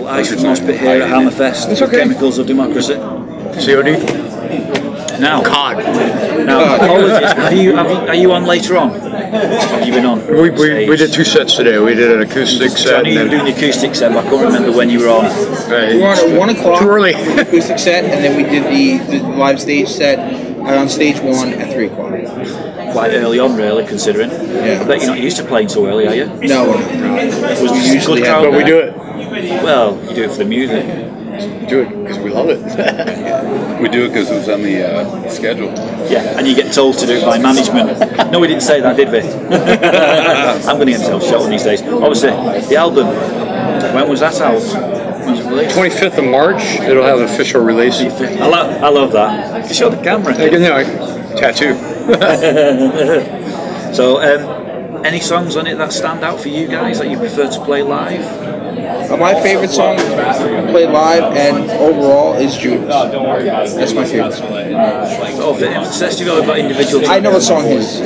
Little ice from Mosh Pit here at Hammerfest. It's okay. Chemicals of Democracy. COD? Now, COD. Now, apologies. Are you on later on? Have you been on? We did 2 sets today. We did an acoustic set. I knew you were doing the acoustic set, but I can't remember when you were on. We were on at 1 o'clock. Too early. Acoustic set, and then we did the live stage set on stage 1 at 3 o'clock. Quite early on, really, considering. Yeah. I bet you're not used to playing so early, are you? No, Was we usually good have, crowd But we do it. Well, you do it for the music. We do it because we love it. We do it because it was on the schedule. Yeah, and you get told to do it by management. No, we didn't say that, did we? I'm going to get myself shot one these days. Obviously, the album, when was that out? When was it released? 25th of March, it'll have an official release. I love that. You show the camera. Tattoo. So, any songs on it that stand out for you guys that you prefer to play live? my favorite song to play live and overall is Judas. That's my favorite song. Oh, for emphasis, you've got individual. I know what song it is.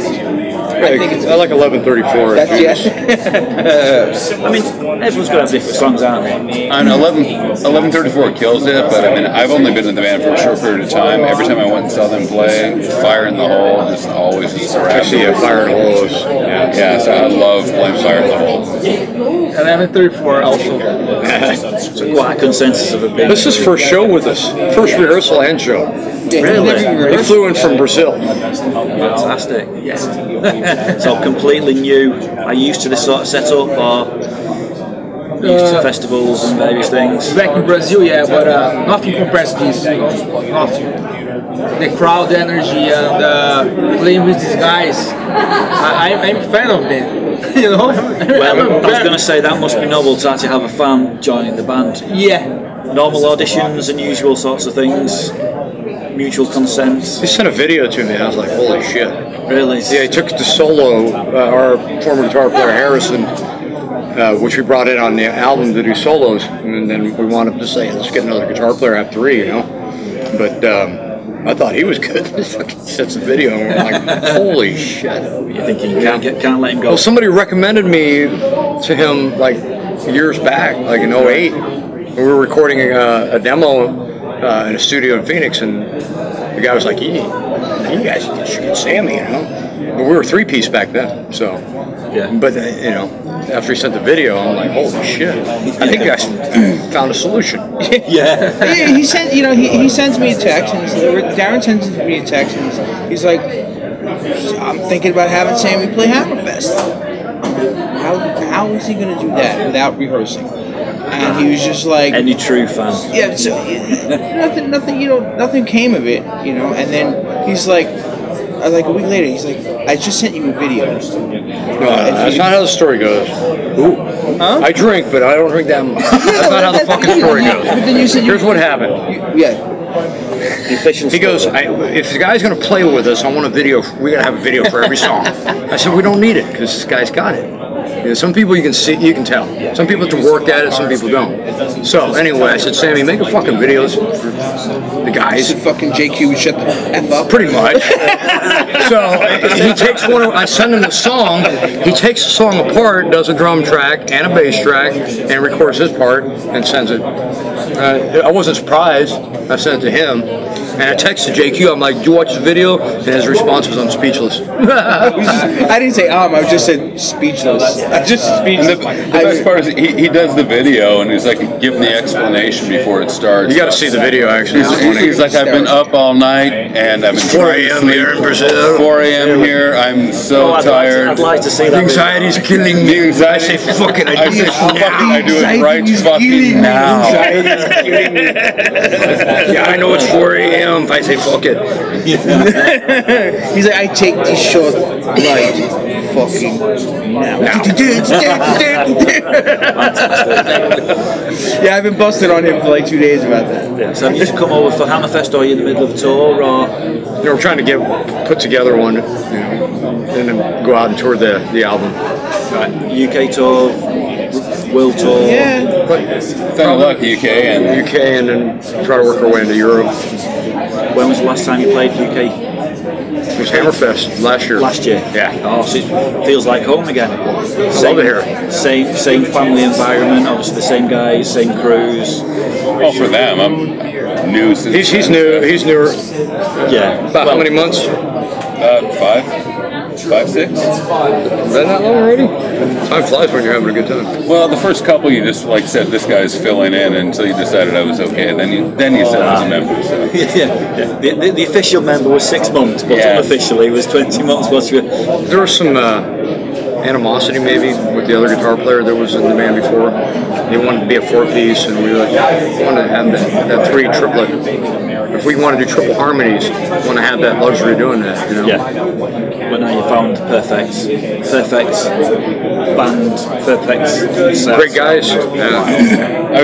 I like 1134. That's yes. I mean, everyone's got to have different songs, aren't they? On 1134 kills it, but I mean, I've only been in the band for a short period of time. Every time I went and saw them play, Fire in the Hole just always just around. Fire in the Hole is, yeah, so I love playing Fire in the Hole. 1134 also. So quite a consensus of opinion. This is first show with us. First rehearsal and show. Really? They flew in from Brazil. Fantastic. Yes. So completely new. Are you used to this sort of setup, or used to festivals and various things? Back in Brazil, yeah, but nothing compares to this. You know? Nothing. The crowd energy and playing with these guys. I'm a fan of them. You know. Well, I was going to say that must be noble to actually have a fan joining the band. Yeah. Normal auditions and usual sorts of things. Mutual consent. He sent a video to me. I was like, holy shit. Really? Yeah, he took the solo, our former guitar player Harrison, which we brought in on the album to do solos, and then we wound up just saying, let's get another guitar player at 3, you know. But I thought he was good. He fucking sets a video, and we're like, holy shit. You're thinking you can't let him go. Well, somebody recommended me to him like years back, like in 08. We were recording a demo in a studio in Phoenix, and the guy was like, you guys should get Sammy, you know. But we were 3-piece back then, so. Yeah. But you know, after he sent the video, I'm like, holy shit! I think I found a solution. Yeah. He sent, you know, he sends me a text, and Darren sends me a text, and he's like, I'm thinking about having Sammy play Hammerfest. How is he going to do that without rehearsing? And he was just like, any true fan. Yeah, so nothing, you know, nothing came of it, you know. And then he's like a week later, he's like, I just sent you a video. That's not how the story goes. Ooh. Huh? I drink, but I don't drink that much. That's not how the fucking story goes. But then you said here's what happened. The official he goes, if the guy's going to play with us, I want a video. We got to have a video for every song. I said, we don't need it because this guy's got it. You know, some people you can see, you can tell. Some people have to work at it, some people don't. So anyway, I said, Sammy, make a fucking video for the guys. Fucking JQ would shut the F up. Pretty much. So he takes one. I send him the song. He takes the song apart, does a drum track and a bass track, and records his part and sends it. I wasn't surprised. I sent it to him, and I texted JQ. I'm like, "Do you watch the video?" And his response was, "I'm speechless." I didn't say I just said speechless. I just speechless. The best part is he does the video and he's like giving the explanation before it starts. You got to see the video actually. He's like, I've been up all night and I've been 4 a.m. here in Brazil. 4 a.m. here. I'm so tired. I'd like to see that. The anxiety's killing me. I say fucking. I do it now. I do it right fucking now. Yeah, I know it's 4 a.m. If I say fuck it. He's like, I take this shot right fucking now. Yeah, I've been busted on him for like 2 days about that. Yeah. So have you just come over for Hammerfest, or are you in the middle of a tour, or? You know, we're trying to put together one, you know, and then go out and tour the album. Right. UK tour, world tour. Yeah. Sound like UK and then try to work our way into Europe. When was the last time you played UK? It was Hammerfest last year. Last year? Yeah. Oh, so it feels like home again. Love it here. Same family environment, obviously the same guys, same crews. Well, for them, I'm new since... He's new. He's newer. Yeah. About how many months? 5, 6. Been that long already? Time flies when you're having a good time. Well, the first couple you just like said this guy's filling in until you decided I was okay. Then you said I was a member. So. Yeah. The official member was 6 months, but unofficially it was 20 months. There was some animosity maybe with the other guitar player that was in the band before. He wanted to be a 4-piece, and we wanted to have that 3 triplet. If we want to do triple harmonies, we want to have that luxury of doing that, you know? Yeah. But now you found perfect band, perfect set. Great guys. Yeah. I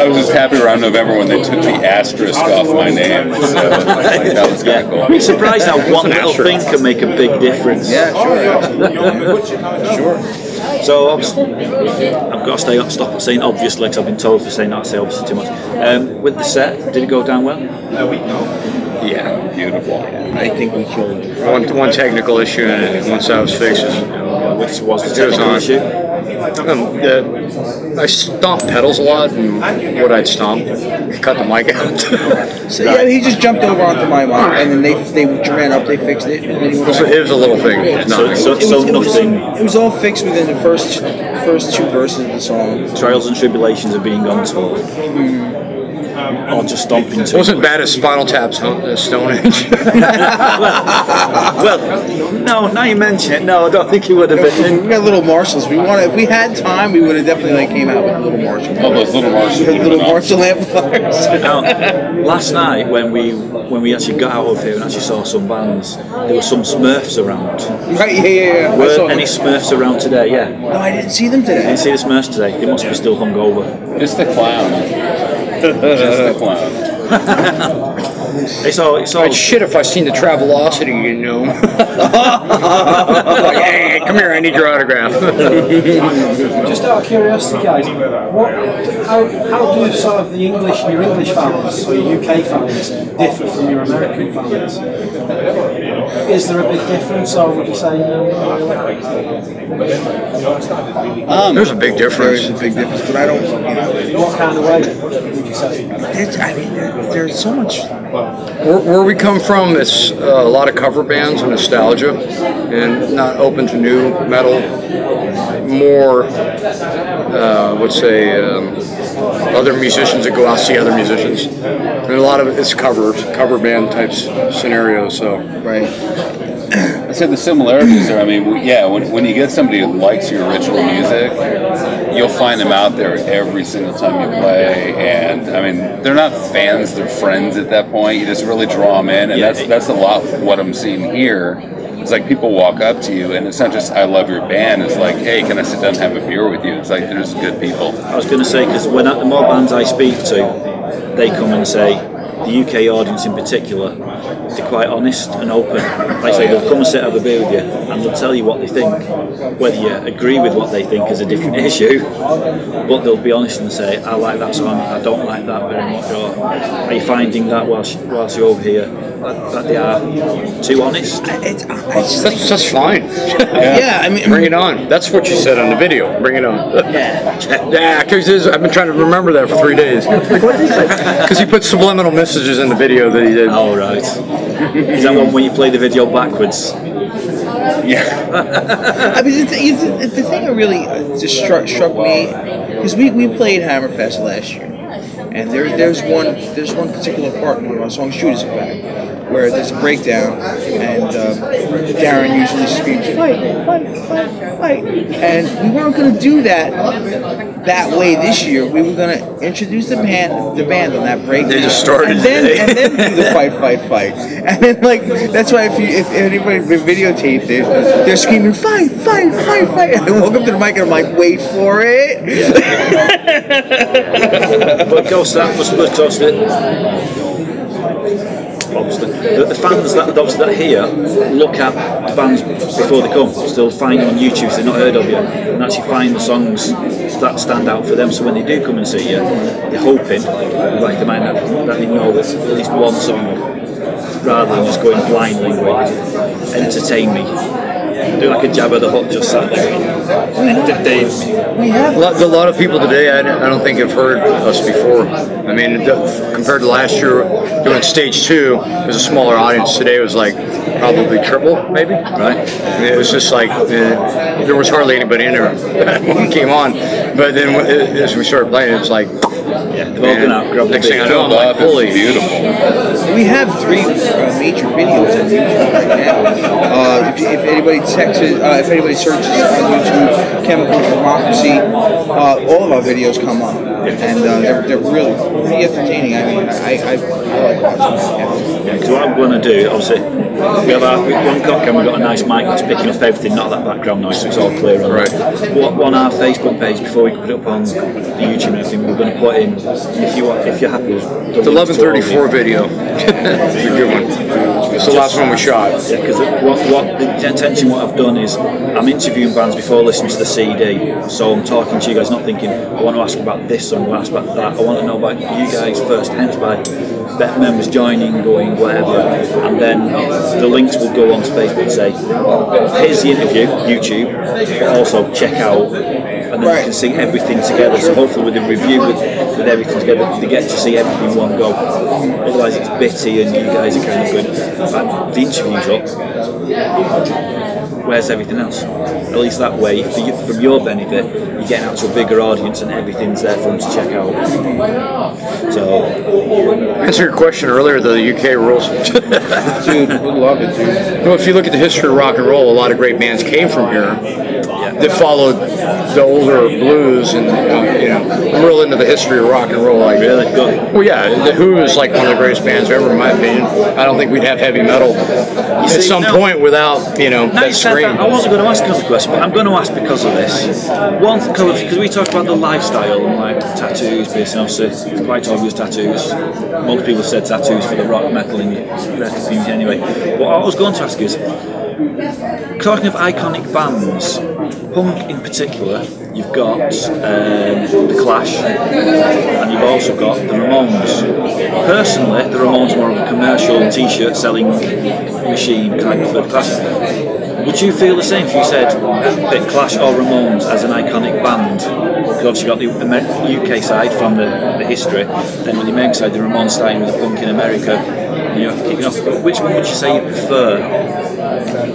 was just happy around November when they took the asterisk off my name. So that was kind of cool. I'm surprised how one little thing can make a big difference. Yeah, sure. So obviously, I've got to stop saying obviously, because I've been told for saying that I say obviously too much. With the set, did it go down well? Yeah. Beautiful. I think we killed it. One technical issue, and once that was fixed, Which was the technical issue? I stomp pedals a lot, and what I'd stomp, cut the mic out. So yeah, he just jumped over onto my mic, and then they ran up, they fixed it. And then he went So it was a little thing. It's nothing. Nothing. It was all fixed within the first 2 verses of the song. Trials and tribulations of being on tour. Or just stomping. It wasn't bad as Spinal Tap's Stone Age. well, no. Now you mention it, no, I don't think it would have been. We got Little Marshalls. If we had time, we would have definitely came out with Little Marshall. Oh, those Little Marshall. Little Marshall amplifiers. Now, last night when we actually got out of here and actually saw some bands, there were some Smurfs around. Right? Yeah. Were any Smurfs around today? Yeah. No, I didn't see them I today. didn't see the Smurfs today. They must be still hungover. Just the clown. Just the clown. It's all. I'd shit if I seen the Travelocity, you know. Like, hey, come here, I need your autograph. Just out of curiosity, guys, how do some of your English fans or your UK fans differ from your American fans? Is there a big difference, or would you say There's a big difference. There's a big difference, but I don't. what kind of way would you say? There's so much. Where we come from, it's a lot of cover bands and nostalgia, and not open to new metal. More, let's say, other musicians that go out see other musicians, and a lot of it's cover band types scenarios. So Right. I said the similarities there. I mean, when you get somebody who likes your original music, you'll find them out there every single time you play. And I mean, they're not fans; they're friends at that point. You just really draw them in, and that's a lot what I'm seeing here. It's like people walk up to you, and it's not just "I love your band." It's like, "Hey, can I sit down and have a beer with you?" It's like there's good people. I was going to say, because the more bands I speak to, they come and say, the UK audience in particular, they're quite honest and open. Like I say, they'll come and sit, have a beer with you, and they'll tell you what they think. Whether you agree with what they think is a different issue, but they'll be honest and say, I like that song, I don't like that very much, or are you finding that whilst you're over here, that they are too honest? that's fine. Yeah, I mean, Bring it on. That's what you said on the video. Bring it on. Yeah, because I've been trying to remember that for 3 days. Because he put subliminal messages in the video that he did. Oh, right. Is that one when you play the video backwards? Yeah. I mean, the thing that really just struck me, because we played Hammerfest last year, and there's one particular part in one of our songs, "Shoot Us Back," where there's a breakdown, and Darren usually screams, "Fight, fight, fight, fight!" And we weren't going to do that way this year. We were going to introduce the band on that breakdown. They just started and then do the fight, fight, fight. And then that's why if anybody videotaped it, they're screaming, "Fight, fight, fight, fight!" And I walk up to the mic and I'm like, "Wait for it." But Ghost, that was good, Ghost. Obviously, the fans that hear look at the bands before they come. So they'll find them on YouTube if they've not heard of you, and actually find the songs that stand out for them. So when they do come and see you, they're hoping, like they might not, that they know at least one song rather than just going blindly and going, entertain me. Do like a Jabba the Hutt just sat there and entertain me. A lot of people today, I don't think have heard us before. I mean, compared to last year, doing stage 2, it was a smaller audience. Today it was like probably triple, maybe. Right. And it was just like, there was hardly anybody in there when we came on. But then as we started playing, it was like, yeah, they've all been out, grabbed next thing I know, I'm like, holy. Beautiful. We have 3 major videos on YouTube right now. If anybody if anybody searches on YouTube, Chemical Democracy, all of our videos come up, and they're really pretty entertaining. I mean, I like watching them. Yeah, because what I'm going to do, obviously, we have one cock and we've got a nice mic that's picking up everything, not that background noise, so it's all clear on on our Facebook page before we put it up on the YouTube and everything. We're going to put in, if you're happy, the 1134 video. It's a good one. It's the last one we shot. Yeah, because the intention, what I've done is I'm interviewing bands before listening to the CD, so I'm talking to you guys, not thinking I want to ask about this or I want to ask about that. I want to know about you guys first, hence by members joining, going, whatever, and then the links will go onto Facebook and say, here's the interview, YouTube, but also check out, and then you can see everything together. So hopefully with the review, with everything together, they get to see everything in one go. Otherwise it's bitty and you guys are kind of going, but the interview's up, where's everything else? At least that way, from your benefit, you're getting out to a bigger audience and everything's there for them to check out. So, answer your question earlier, the UK rules. Dude, we love it, dude. Well, if you look at the history of rock and roll, a lot of great bands came from here that followed the older blues, and I'm real into the history of rock and roll. Like, really good. Well, yeah, the Who is like one of the greatest bands ever, in my opinion. I don't think we'd have heavy metal at some point without that scream. I wasn't going to ask another question, but I'm going to ask because of this. One, because we talk about the lifestyle and like tattoos, basically, obviously, it's quite obvious tattoos. Most people said tattoos for the rock metal community anyway. What I was going to ask is, talking of iconic bands, punk in particular, you've got the Clash, and you've also got the Ramones. Personally, the Ramones are more of a commercial t-shirt selling machine kind of for the Clash. Would you feel the same if you said pick Clash or Ramones as an iconic band? Because obviously you've got the UK side from the history, then with the American side, the Ramones starting with the punk in America, kicking off. But which one would you say you prefer?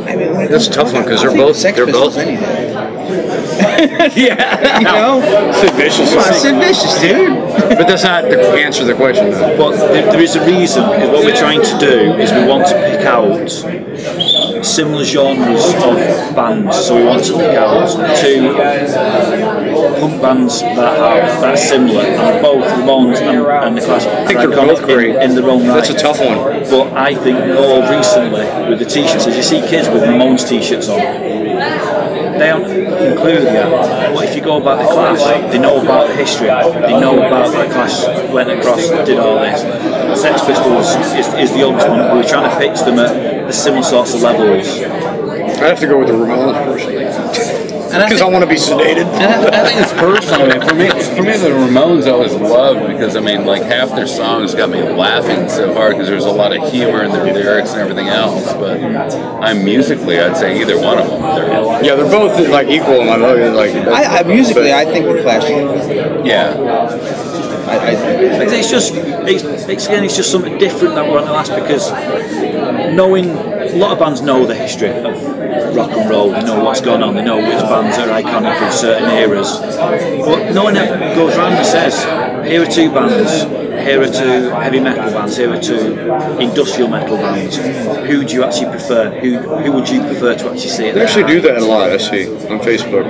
I mean, that's a tough one because they're both. Yeah, Sid Vicious. Come on, Sid Vicious, dude. But that's not the answer to the question, though. But there is a reason, because what we're trying to do is we want to pick out similar genres of bands. So we want to pick out 2 punk bands that are similar, and both Ramones and the Clash. I think they're both great in their own right. That's a tough one. But I think more recently with the t-shirts, as you see kids with Ramones t-shirts on, they aren't included yet. But if you go about the Clash, they know about the history, they know about the Clash went across, did all this. Sex Pistols is the oldest one, but we're trying to pitch them at the similar sorts of levels. I'd have to go with the Ramones personally. Because I want to be sedated. And I think it's personal. I mean, for me, the Ramones I always loved because like half their songs got me laughing so hard because there's a lot of humor in their lyrics and everything else. But musically, I'd say either one of them. They're both like equal in my opinion. Like musically, I think the Clash. Yeah. It's just something different that we want to ask, because knowing a lot of bands know the history of rock and roll, they know what's going on, they know which bands are iconic of certain eras, but no one ever goes around and says, here are 2 bands, here are 2 heavy metal bands, here are 2 industrial metal bands. Who do you actually prefer? Who would you prefer to actually see it? They actually do that a lot, I see, on Facebook.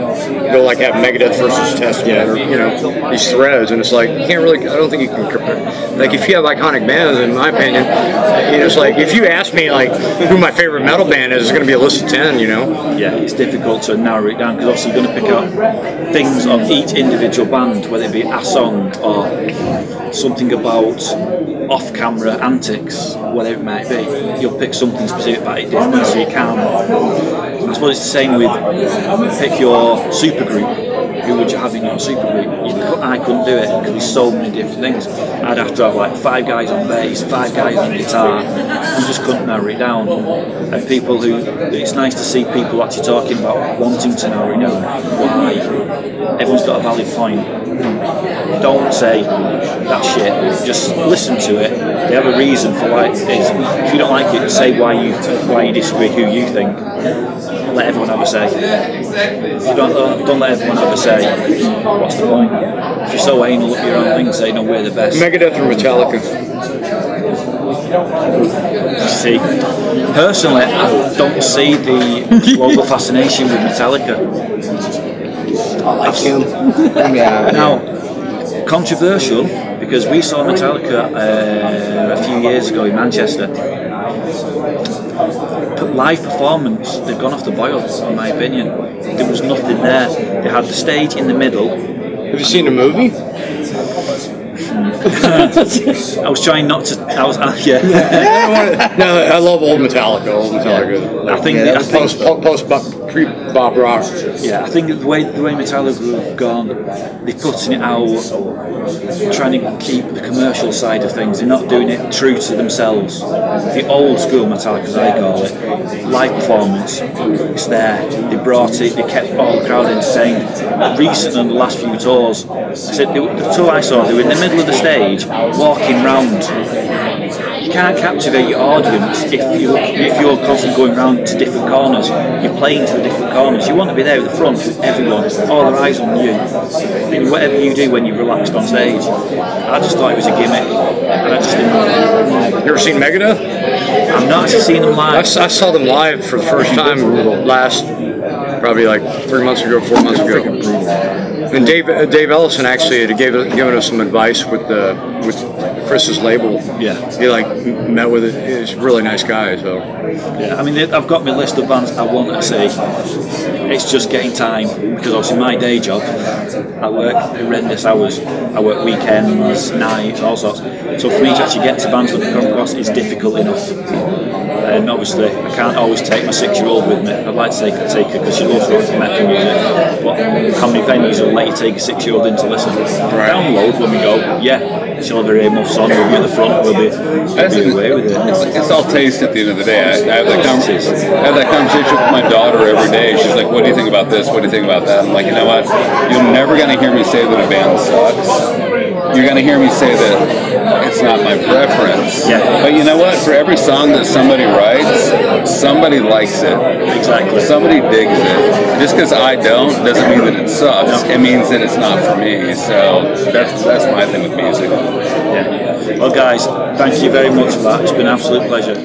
They'll like have Megadeth versus Testament, or these threads, and it's like, you can't really, I don't think you can compare. Like, if you have iconic bands, in my opinion, it's like, if you ask me, like, who my favorite metal band is, it's going to be a list of 10, Yeah, it's difficult to narrow it down, because obviously you're going to pick out things of each individual band, whether it be a song or something about off-camera antics, whatever it might be. You'll pick something specific about it differently, so you can. I suppose it's the same with pick your supergroup. who would you have in your supergroup? I couldn't do it because there's so many different things. I'd have to have like 5 guys on bass, 5 guys on guitar. You just couldn't narrow it down. And people who, it's nice to see people actually talking about wanting to narrow it down. Why? Everyone's got a valid point. Don't say that shit. Just listen to it. They have a reason for why it is. If you don't like it, say why you disagree, who you think. Let everyone have a say. If you don't let everyone have a say, what's the point? If you're so anal at your own thing, say no, we're the best. Megadeth or Metallica? See, personally, I don't see the global fascination with Metallica. I like him. Now, controversial, because we saw Metallica a few years ago in Manchester. Live performance, they've gone off the boil, in my opinion. There was nothing there. They had the stage in the middle. Have you seen the movie? I was trying not to. Yeah. No, I love old Metallica. I think pre-Bob Rock. Yeah, I think the way Metallica have gone, they're putting it out, trying to keep the commercial side of things. They're not doing it true to themselves. The old school Metallica, as I call it, live performance, it's there. They brought it. They kept all the crowd entertained. Recently, on the last few tours, the tour I saw, they were in the middle of the stage, walking round. You can't captivate your audience if you're constantly going round to different corners. You're playing to the different corners. You want to be there at the front with everyone, all their eyes on you. And whatever you do when you're relaxed on stage, I just thought it was a gimmick. And I just didn't. You ever seen Megadeth? I've not actually seen them live. I saw them live for the first time probably like 3 months ago, 4 months ago. And Dave Ellison actually had given us some advice with Chris's label. Yeah. He met with it. He's a really nice guy. So. Yeah, I mean, I've got my list of bands I want to see. It's just getting time, because obviously my day job, I work horrendous hours. I work weekends, nights, all sorts. So for me to actually get to bands that come across is difficult enough. And obviously I can't always take my 6-year-old with me. I'd like to take her because she loves rock and metal music. But how many venues will let you take a 6-year-old in to listen? Download when we go, yeah. She'll have her earmuffs on, we'll be at the front, we'll be away with it. It's all taste at the end of the day. I have that conversation with my daughter every day. She's like, what do you think about this? What do you think about that? I'm like, you know what? You're never going to hear me say that a band sucks. You're going to hear me say that it's not my preference. Yeah. But you know what? For every song that somebody writes, somebody likes it. Exactly. Somebody digs it. Just because I don't doesn't mean that it sucks. It means that it's not for me. So that's my thing with music. Yeah. Well, guys, thank you very much for that. It's been an absolute pleasure.